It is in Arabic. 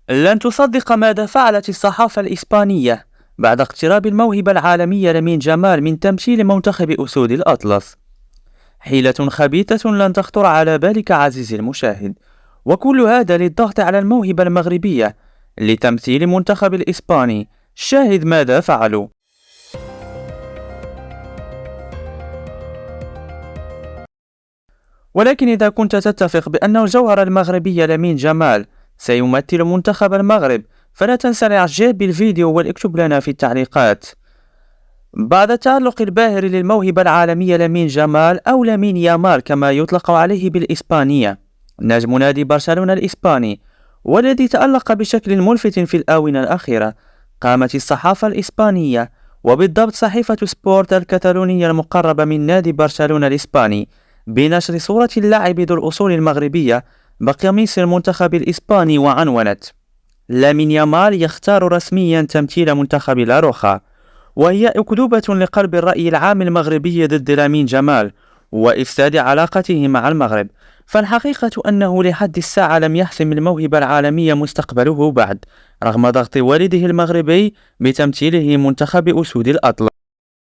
لن تصدق ماذا فعلت الصحافة الإسبانية بعد اقتراب الموهبة العالمية لامين جمال من تمثيل منتخب أسود الأطلس. حيلة خبيثة لن تخطر على بالك عزيزي المشاهد، وكل هذا للضغط على الموهبة المغربية لتمثيل المنتخب الإسباني. شاهد ماذا فعلوا. ولكن إذا كنت تتفق بأن الجوهر المغربي لامين جمال سيمثل منتخب المغرب، فلا تنسى الإعجاب بالفيديو والاكتب لنا في التعليقات. بعد التألق الباهر للموهبة العالمية لامين جمال أو لامين يامال كما يطلق عليه بالإسبانية، نجم نادي برشلونة الإسباني والذي تألق بشكل ملفت في الآونة الأخيرة، قامت الصحافة الإسبانية وبالضبط صحيفة سبورت الكتالونية المقربة من نادي برشلونة الإسباني بنشر صورة اللاعب ذو الأصول المغربية بقميص المنتخب الإسباني، وعنونت: لامين يامال يختار رسميا تمثيل منتخب لاروخا. وهي أكذوبة لقلب الرأي العام المغربي ضد لامين جمال وإفساد علاقته مع المغرب، فالحقيقة أنه لحد الساعة لم يحسم الموهبة العالمية مستقبله بعد، رغم ضغط والده المغربي بتمثيله منتخب أسود الأطلس.